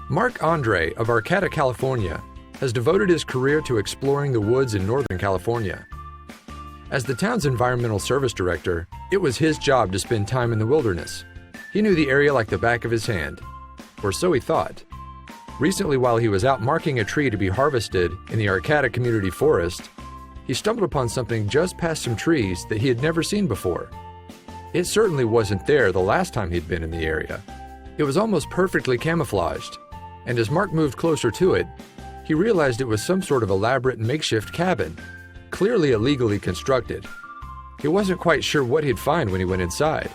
Mark Andre of Arcata, California, has devoted his career to exploring the woods in Northern California. As the town's environmental service director, it was his job to spend time in the wilderness. He knew the area like the back of his hand, or so he thought. Recently, while he was out marking a tree to be harvested in the Arcata Community Forest, he stumbled upon something just past some trees that he had never seen before. It certainly wasn't there the last time he'd been in the area. It was almost perfectly camouflaged, and as Mark moved closer to it, he realized it was some sort of elaborate makeshift cabin, clearly illegally constructed. He wasn't quite sure what he'd find when he went inside.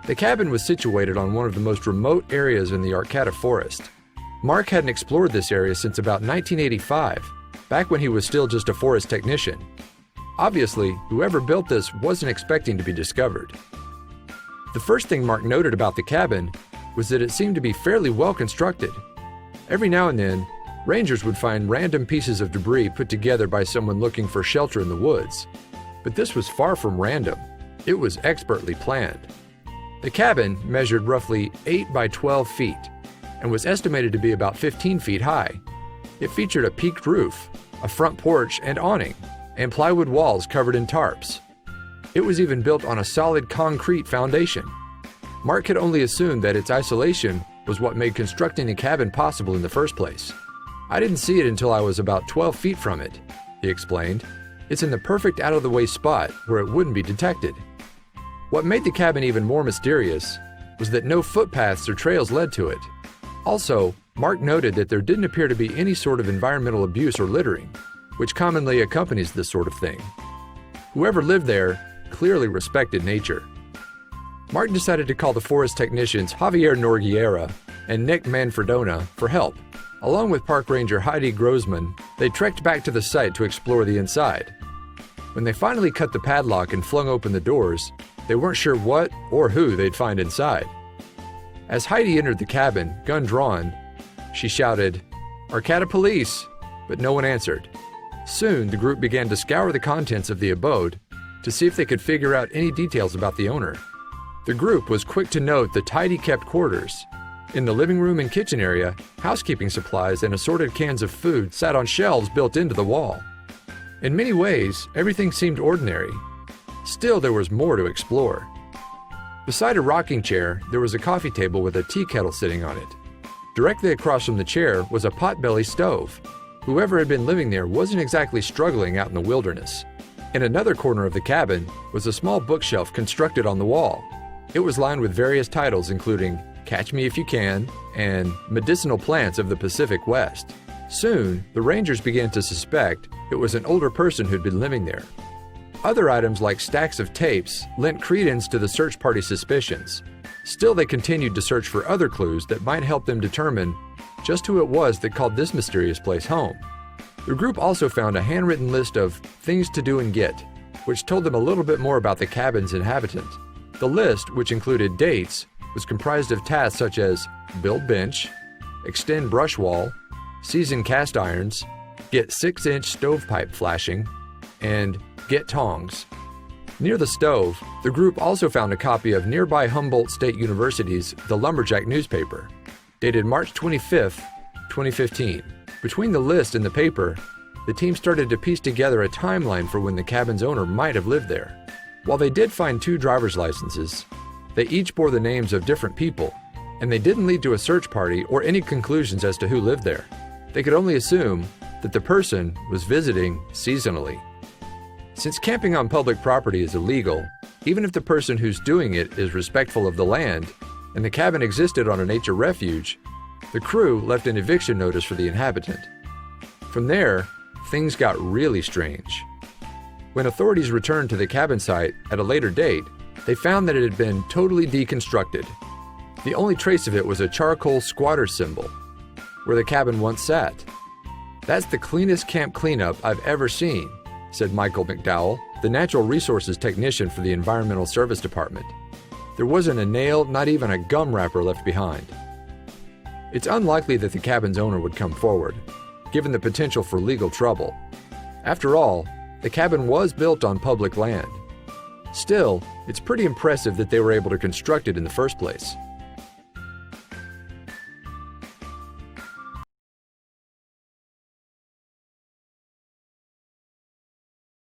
The cabin was situated on one of the most remote areas in the Arcata forest. Mark hadn't explored this area since about 1985, back when he was still just a forest technician. Obviously, whoever built this wasn't expecting to be discovered. The first thing Mark noted about the cabin was that it seemed to be fairly well constructed. Every now and then, rangers would find random pieces of debris put together by someone looking for shelter in the woods. But this was far from random. It was expertly planned. The cabin measured roughly 8 by 12 feet and was estimated to be about 15 feet high. It featured a peaked roof, a front porch and awning, and plywood walls covered in tarps. It was even built on a solid concrete foundation. Mark had only assumed that its isolation was what made constructing a cabin possible in the first place. "I didn't see it until I was about 12 feet from it," he explained. "It's in the perfect out-of-the-way spot where it wouldn't be detected." What made the cabin even more mysterious was that no footpaths or trails led to it. Also, Mark noted that there didn't appear to be any sort of environmental abuse or littering, which commonly accompanies this sort of thing. Whoever lived there clearly respected nature. Mark decided to call the forest technicians Javier Norguera and Nick Manfredona for help. Along with park ranger Heidi Grossman, they trekked back to the site to explore the inside. When they finally cut the padlock and flung open the doors, they weren't sure what or who they'd find inside. As Heidi entered the cabin, gun drawn, she shouted, "Arcata police!" but no one answered. Soon, the group began to scour the contents of the abode to see if they could figure out any details about the owner. The group was quick to note the tidy kept quarters. In the living room and kitchen area, housekeeping supplies and assorted cans of food sat on shelves built into the wall. In many ways, everything seemed ordinary. Still, there was more to explore. Beside a rocking chair, there was a coffee table with a tea kettle sitting on it. Directly across from the chair was a potbelly stove. Whoever had been living there wasn't exactly struggling out in the wilderness. In another corner of the cabin was a small bookshelf constructed on the wall. It was lined with various titles including Catch Me If You Can and Medicinal Plants of the Pacific West. Soon, the rangers began to suspect it was an older person who'd been living there. Other items like stacks of tapes lent credence to the search party's suspicions. Still, they continued to search for other clues that might help them determine just who it was that called this mysterious place home. The group also found a handwritten list of things to do and get, which told them a little bit more about the cabin's inhabitant. The list, which included dates, was comprised of tasks such as build bench, extend brush wall, season cast irons, get 6-inch stovepipe flashing, and get tongs. Near the stove, the group also found a copy of nearby Humboldt State University's The Lumberjack newspaper, dated March 25, 2015. Between the list and the paper, the team started to piece together a timeline for when the cabin's owner might have lived there. While they did find 2 driver's licenses, they each bore the names of different people, and they didn't lead to a search party or any conclusions as to who lived there. They could only assume that the person was visiting seasonally. Since camping on public property is illegal, even if the person who's doing it is respectful of the land and the cabin existed on a nature refuge, the crew left an eviction notice for the inhabitant. From there, things got really strange. When authorities returned to the cabin site at a later date, they found that it had been totally deconstructed. The only trace of it was a charcoal squatter symbol, where the cabin once sat. "That's the cleanest camp cleanup I've ever seen," said Michael McDowell, the natural resources technician for the Environmental Service Department. "There wasn't a nail, not even a gum wrapper left behind." It's unlikely that the cabin's owner would come forward, given the potential for legal trouble. After all, the cabin was built on public land. Still, it's pretty impressive that they were able to construct it in the first place.